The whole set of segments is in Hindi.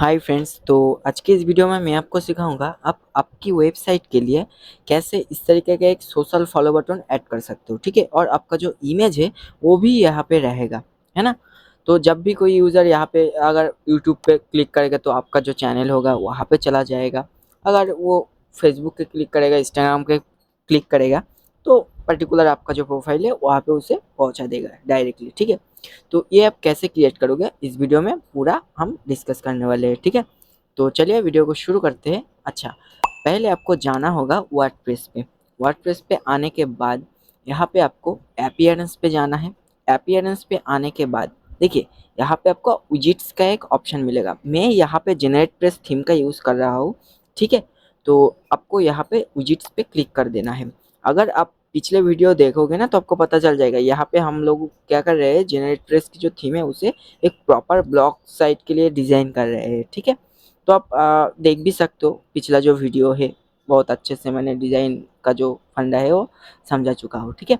हाय फ्रेंड्स, तो आज के इस वीडियो में मैं आपको सिखाऊंगा आप आपकी वेबसाइट के लिए कैसे इस तरीके का एक सोशल फॉलो बटन ऐड कर सकते हो। ठीक है, और आपका जो इमेज है वो भी यहाँ पे रहेगा, है ना। तो जब भी कोई यूज़र यहाँ पे अगर यूट्यूब पे क्लिक करेगा तो आपका जो चैनल होगा वहाँ पे चला जाएगा। अगर वो फेसबुक पे क्लिक करेगा, इंस्टाग्राम पे क्लिक करेगा तो पर्टिकुलर आपका जो प्रोफाइल है वहाँ पे उसे पहुँचा देगा डायरेक्टली। ठीक है, तो ये आप कैसे क्रिएट करोगे इस वीडियो में पूरा हम डिस्कस करने वाले हैं। ठीक है, तो चलिए वीडियो को शुरू करते हैं। अच्छा, पहले आपको जाना होगा वर्डप्रेस पे। वर्डप्रेस पे आने के बाद यहाँ पे आपको अपीयरेंस पे जाना है। अपीयरेंस पे आने के बाद देखिए यहाँ पे आपको विजिट्स का एक ऑप्शन मिलेगा। मैं यहाँ पे जेनरेट प्रेस थीम का यूज़ कर रहा हूँ। ठीक है, तो आपको यहाँ पे विजिट्स पे क्लिक कर देना है। अगर आप पिछले वीडियो देखोगे ना तो आपको पता चल जाएगा यहाँ पे हम लोग क्या कर रहे हैं, जेनरेट प्रेस की जो थीम है उसे एक प्रॉपर ब्लॉग साइट के लिए डिज़ाइन कर रहे हैं। ठीक है, तो आप देख भी सकते हो पिछला जो वीडियो है, बहुत अच्छे से मैंने डिज़ाइन का जो फंडा है वो समझा चुका हूँ। ठीक है,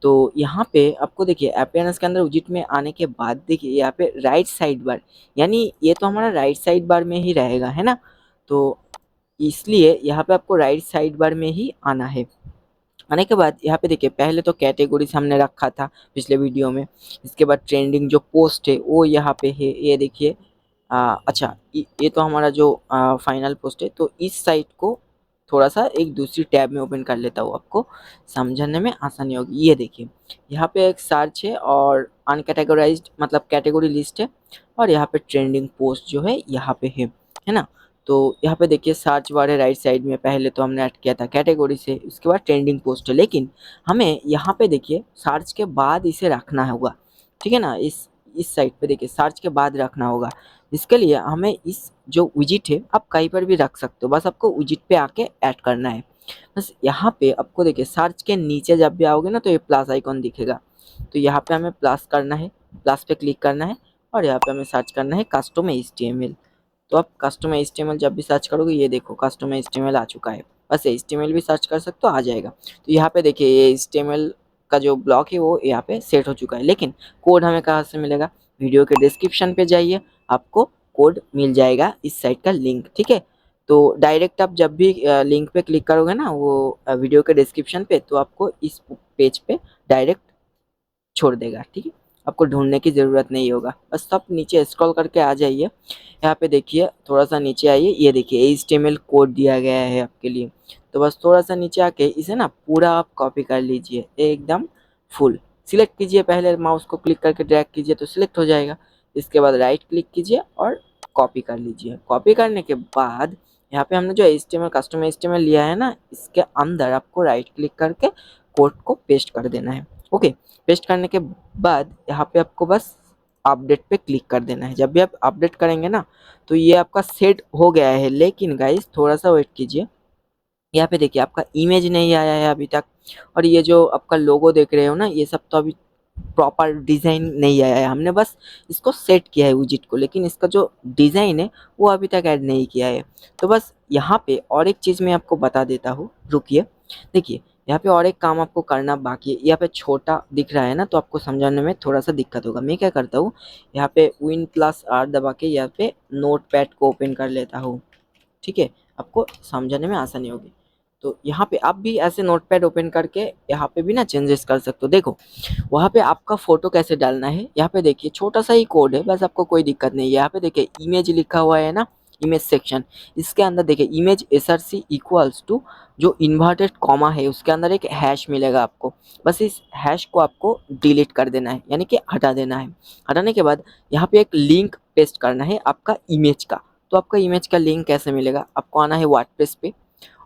तो यहाँ पे आपको देखिए अपीयरेंस के अंदर विजिट में आने के बाद देखिए यहाँ पे राइट साइड बार, यानी ये तो हमारा राइट साइड बार में ही रहेगा, है ना। तो इसलिए यहाँ पे आपको राइट साइड बार में ही आना है। आने के बाद यहाँ पे देखिए पहले तो कैटेगरीज हमने रखा था पिछले वीडियो में। इसके बाद ट्रेंडिंग जो पोस्ट है वो यहाँ पे है, ये देखिए। अच्छा, ये तो हमारा जो फाइनल पोस्ट है। तो इस साइट को थोड़ा सा एक दूसरी टैब में ओपन कर लेता हूँ, आपको समझने में आसानी होगी। ये देखिए यहाँ पे एक सर्च है और अनकैटेगराइज्ड मतलब कैटेगरी लिस्ट है, और यहाँ पे ट्रेंडिंग पोस्ट जो है यहाँ पे है ना। तो यहाँ पे देखिए सर्च बार है राइट साइड में। पहले तो हमने ऐड किया था कैटेगरी से, उसके बाद ट्रेंडिंग पोस्ट है, लेकिन हमें यहाँ पे देखिए सर्च के बाद इसे रखना होगा। ठीक है ना, इस साइड पे देखिए सर्च के बाद रखना होगा। इसके लिए हमें इस जो विजिट है आप कहीं पर भी रख सकते हो, बस आपको विजिट पे आके ऐड करना है। बस यहाँ पे आपको देखिए सर्च के नीचे जब भी आओगे ना तो ये प्लस आइकॉन दिखेगा। तो यहाँ पे हमें प्लस करना है, प्लस पे क्लिक करना है, और यहाँ पे हमें सर्च करना है कस्टम HTML। तो आप कस्टम HTML जब भी सर्च करोगे, ये देखो कस्टम HTML आ चुका है। बस HTML भी सर्च कर सकते हो, आ जाएगा। तो यहाँ पे देखिए ये HTML का जो ब्लॉक है वो यहाँ पे सेट हो चुका है, लेकिन कोड हमें कहाँ से मिलेगा? वीडियो के डिस्क्रिप्शन पे जाइए, आपको कोड मिल जाएगा इस साइट का लिंक। ठीक है, तो डायरेक्ट आप जब भी लिंक पे क्लिक करोगे ना वो वीडियो के डिस्क्रिप्शन पे, तो आपको इस पेज पे डायरेक्ट छोड़ देगा। ठीक है, आपको ढूंढने की ज़रूरत नहीं होगा। बस आप नीचे स्क्रॉल करके आ जाइए। यहाँ पे देखिए थोड़ा सा नीचे आइए, ये देखिए HTML कोड दिया गया है आपके लिए। तो बस थोड़ा सा नीचे आके इसे ना पूरा आप कॉपी कर लीजिए, एकदम फुल सिलेक्ट कीजिए। पहले माउस को क्लिक करके ड्रैग कीजिए तो सिलेक्ट हो जाएगा। इसके बाद राइट क्लिक कीजिए और कॉपी कर लीजिए। कॉपी करने के बाद यहाँ पे हमने जो HTML कस्टम HTML लिया है ना, इसके अंदर आपको राइट क्लिक करके कोड को पेस्ट कर देना है। ओके, पेस्ट करने के बाद यहाँ पे आपको बस अपडेट पे क्लिक कर देना है। जब भी आप अपडेट करेंगे ना तो ये आपका सेट हो गया है, लेकिन गाइस थोड़ा सा वेट कीजिए। यहाँ पे देखिए आपका इमेज नहीं आया है अभी तक, और ये जो आपका लोगो देख रहे हो ना, ये सब तो अभी प्रॉपर डिज़ाइन नहीं आया है। हमने बस इसको सेट किया है विजिट को, लेकिन इसका जो डिज़ाइन है वो अभी तक ऐड नहीं किया है। तो बस यहाँ पे और एक चीज़ मैं आपको बता देता हूँ, रुकिए। देखिए यहाँ पे और एक काम आपको करना बाकी है। यहाँ पे छोटा दिख रहा है ना, तो आपको समझाने में थोड़ा सा दिक्कत होगा। मैं क्या करता हूँ, यहाँ पे Win+R दबा के यहाँ पे नोटपैड को ओपन कर लेता हूँ। ठीक है, आपको समझाने में आसानी होगी। तो यहाँ पे आप भी ऐसे नोटपैड ओपन करके यहाँ पे भी ना चेंजेस कर सकते हो। देखो वहाँ पे आपका फोटो कैसे डालना है, यहाँ पे देखिए छोटा सा ही कोड है, बस आपको कोई दिक्कत नहीं है। यहाँ पे देखिए इमेज लिखा हुआ है ना, इमेज सेक्शन, इसके अंदर देखिए इमेज SRC इक्वल्स टू जो इन्वर्टेड कॉमा है उसके अंदर एक हैश मिलेगा आपको। बस इस हैश को आपको डिलीट कर देना है, यानी कि हटा देना है। हटाने के बाद यहाँ पे एक लिंक पेस्ट करना है आपका इमेज का। तो आपका इमेज का लिंक कैसे मिलेगा? आपको आना है वर्डप्रेस पे,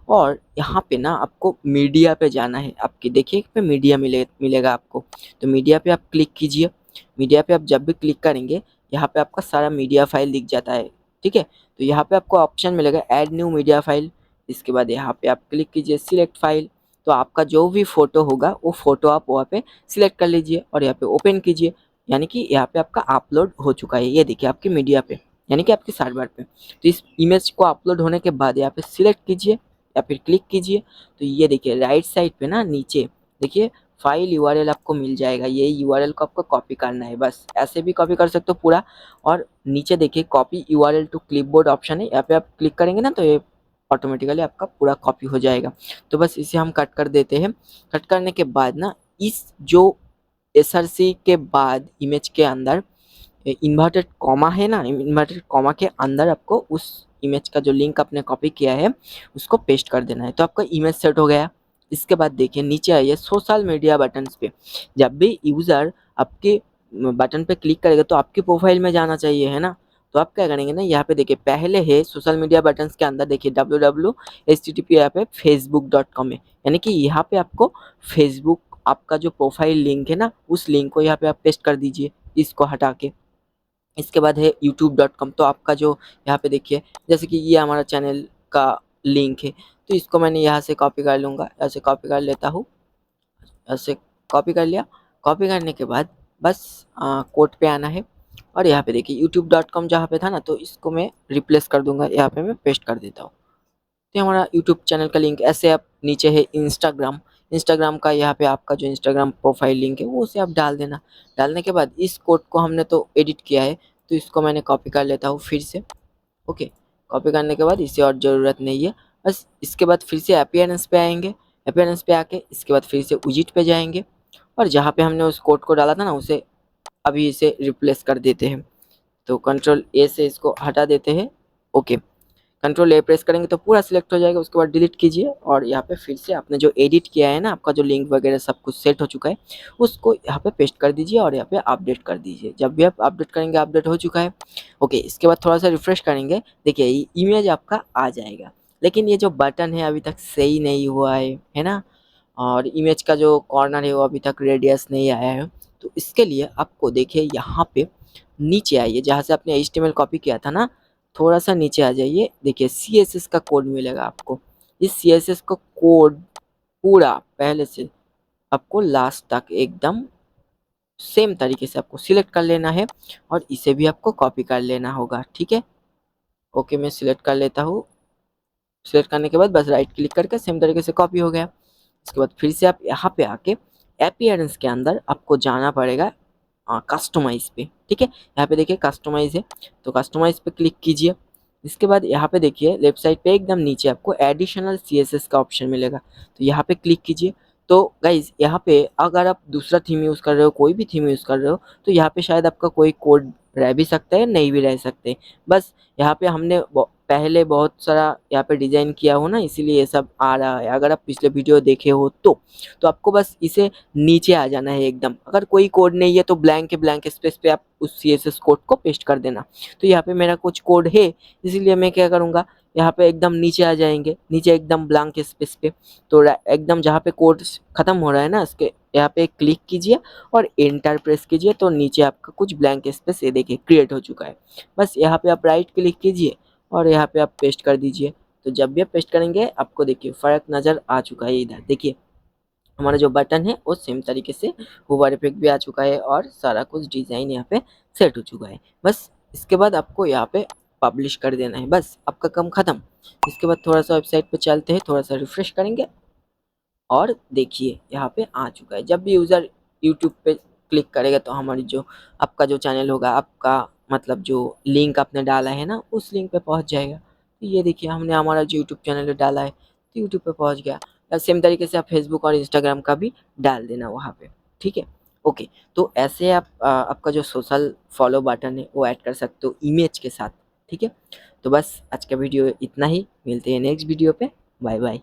और यहाँ पे ना आपको मीडिया पे जाना है। आपके देखिए पे मीडिया मिलेगा आपको। तो मीडिया पे आप क्लिक कीजिए। मीडिया पे आप जब भी क्लिक करेंगे यहाँ पे आपका सारा मीडिया फाइल दिख जाता है। ठीक है, तो यहाँ पे आपको ऑप्शन मिलेगा ऐड न्यू मीडिया फाइल। इसके बाद यहाँ पे आप क्लिक कीजिए सिलेक्ट फाइल। तो आपका जो भी फोटो होगा वो फोटो आप वहाँ पे सिलेक्ट कर लीजिए और यहाँ पे ओपन कीजिए। यानी कि यहाँ पे आपका अपलोड हो चुका है, ये देखिए आपकी मीडिया पे, यानी कि आपके सर्वर पे। तो इस इमेज को अपलोड होने के बाद यहाँ पे सिलेक्ट कीजिए या फिर क्लिक कीजिए। तो ये देखिए राइट साइड पे ना नीचे देखिए फाइल यूआरएल आपको मिल जाएगा। ये यूआरएल को आपको कॉपी करना है, बस ऐसे भी कॉपी कर सकते हो पूरा। और नीचे देखिए copy URL to clipboard option है, यहाँ पे आप क्लिक करेंगे ना तो ये ऑटोमेटिकली आपका पूरा कॉपी हो जाएगा। तो बस इसे हम कट कर देते हैं। कट करने के बाद ना इस जो एसआरसी के बाद इमेज के अंदर इन्वर्टेड कॉमा है ना, इन्वर्टेड कॉमा के अंदर आपको उस इमेज का जो लिंक आपने कॉपी किया है उसको पेस्ट कर देना है। तो आपका इमेज सेट हो गया। इसके बाद देखिए नीचे आइए सोशल मीडिया बटन्स पे। जब भी यूज़र आपके बटन पे क्लिक करेगा तो आपकी प्रोफाइल में जाना चाहिए, है ना। तो आप क्या करेंगे ना, यहाँ पे देखिए पहले है सोशल मीडिया बटन्स के अंदर देखिए www.http यहाँ पे facebook.com है, यानी कि यहाँ पे आपको फेसबुक आपका जो प्रोफाइल लिंक है ना उस लिंक को यहाँ पे आप पेस्ट कर दीजिए, इसको हटा के। इसके बाद है youtube.com। तो आपका जो यहाँ पे देखिए जैसे कि ये हमारा चैनल का लिंक है, तो इसको मैंने यहाँ से कॉपी कर लूँगा, ऐसे कॉपी कर लेता हूँ, ऐसे कॉपी कर लिया। कॉपी करने के बाद बस कोड पे आना है और यहाँ पे देखिए youtube.com जहाँ पे था ना तो इसको मैं रिप्लेस कर दूंगा, यहाँ पे मैं पेस्ट कर देता हूँ। तो हमारा यूट्यूब चैनल का लिंक ऐसे। आप नीचे है इंस्टाग्राम, इंस्टाग्राम का यहाँ पे आपका जो इंस्टाग्राम प्रोफाइल लिंक है वो उसे आप डाल देना। डालने के बाद इस कोड को हमने तो एडिट किया है तो इसको मैंने कॉपी कर लेता हूँ फिर से। ओके, कॉपी करने के बाद इसे और ज़रूरत नहीं है। बस इसके बाद फिर से अपीयरेंस पे आएंगे, अपीयरेंस पे आके इसके बाद फिर से विजिट पे जाएंगे और जहाँ पे हमने उस कोड को डाला था ना उसे अभी इसे रिप्लेस कर देते हैं। तो कंट्रोल ए से इसको हटा देते हैं। ओके, कंट्रोल ए प्रेस करेंगे तो पूरा सिलेक्ट हो जाएगा। उसके बाद डिलीट कीजिए और यहाँ पे फिर से आपने जो एडिट किया है ना, आपका जो लिंक वगैरह सब कुछ सेट हो चुका है उसको यहाँ पे पेस्ट कर दीजिए और यहाँ पे अपडेट कर दीजिए। जब भी आप अपडेट करेंगे अपडेट हो चुका है। ओके, इसके बाद थोड़ा सा रिफ्रेश करेंगे, देखिए इमेज आपका आ जाएगा। लेकिन ये जो बटन है अभी तक सही नहीं हुआ है ना। और इमेज का जो कॉर्नर है वो अभी तक रेडियस नहीं आया है। तो इसके लिए आपको देखिए यहाँ पे नीचे आइए, जहाँ से आपने HTML कॉपी किया था ना थोड़ा सा नीचे आ जाइए, देखिए CSS का कोड मिलेगा आपको। इस CSS का कोड पूरा पहले से आपको लास्ट तक एकदम सेम तरीके से आपको सिलेक्ट कर लेना है और इसे भी आपको कॉपी कर लेना होगा, ठीक है। ओके, मैं सिलेक्ट कर लेता हूँ। सिलेक्ट करने के बाद बस राइट क्लिक करके सेम तरीके से कॉपी हो गया। इसके बाद फिर से आप यहाँ पे आके अपीयरेंस के अंदर आपको जाना पड़ेगा कस्टमाइज पे, ठीक है। यहाँ पे देखिए कस्टमाइज है तो कस्टमाइज पे क्लिक कीजिए। इसके बाद यहाँ पे देखिए लेफ्ट साइड पे एकदम नीचे आपको एडिशनल CSS का ऑप्शन मिलेगा, तो यहाँ पे क्लिक कीजिए। तो गाइज यहाँ पे अगर आप दूसरा थीम यूज़ कर रहे हो, कोई भी थीम यूज़ कर रहे हो, तो यहाँ पे शायद आपका कोई कोड रह भी सकता है नहीं भी रह सकते। बस यहाँ पे हमने पहले बहुत सारा यहाँ पे डिज़ाइन किया हो ना, इसीलिए ये सब आ रहा है। अगर आप पिछले वीडियो देखे हो तो आपको बस इसे नीचे आ जाना है एकदम। अगर कोई कोड नहीं है तो ब्लैंक के ब्लैंक स्पेस पे आप उस CSS कोड को पेस्ट कर देना। तो यहाँ पे मेरा कुछ कोड है इसीलिए मैं क्या करूँगा, यहाँ पे एकदम नीचे आ जाएंगे, नीचे एकदम ब्लैंक स्पेस पे। तो एकदम जहाँ पे कोड ख़त्म हो रहा है ना इसके यहाँ पे क्लिक कीजिए और एंटर प्रेस कीजिए, तो नीचे आपका कुछ ब्लैंक स्पेस ये देखिए क्रिएट हो चुका है। बस यहाँ पे आप राइट क्लिक कीजिए और यहाँ पे आप पेस्ट कर दीजिए। तो जब भी आप पेस्ट करेंगे आपको देखिए फ़र्क नज़र आ चुका है। इधर देखिए हमारा जो बटन है वो सेम तरीके से होवर इफेक्ट भी आ चुका है और सारा कुछ डिज़ाइन यहाँ पे सेट हो चुका है। बस इसके बाद आपको यहाँ पे पब्लिश कर देना है, बस आपका काम ख़त्म। इसके बाद थोड़ा सा वेबसाइट पे चलते हैं, थोड़ा सा रिफ्रेश करेंगे और देखिए यहाँ पे आ चुका है। जब भी यूज़र यूट्यूब पे क्लिक करेगा तो हमारी जो आपका जो चैनल होगा, आपका मतलब जो लिंक आपने डाला है ना उस लिंक पे पहुँच जाएगा। तो ये देखिए हमने हमारा जो यूट्यूब चैनल डाला है तो यूट्यूब पे पहुँच गया। या सेम तरीके से आप फेसबुक और इंस्टाग्राम का भी डाल देना वहाँ पे, ठीक है। ओके, तो ऐसे आप आपका जो सोशल फॉलो बटन है वो ऐड कर सकते हो इमेज के साथ, ठीक है। तो बस आज का वीडियो इतना ही, मिलते हैं नेक्स्ट वीडियो पे। Bye bye.